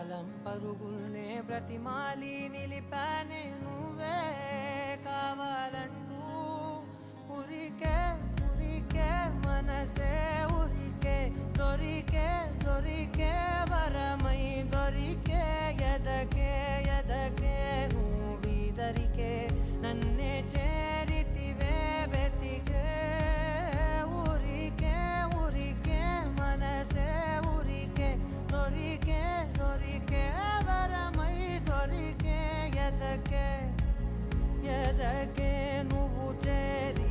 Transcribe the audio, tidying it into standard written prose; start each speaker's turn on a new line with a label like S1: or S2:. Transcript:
S1: కాలం పరుగుల్నే బ్రతిమాలి నిలిపానే నువ్వే కావాలంటూ ఉరికే ఉరికే మనసే ఉరికే దొరికే దొరికే వరమై దొరికే ఎదకే ఎదకే నువ్విదరికే నన్నే చేరితివే వెతికే ఊరికే ఊరికే మనసే ఊరికే దొరికే దొరికే వరమై దొరికే ఎదకే ఎదకే నువ్వు చేరి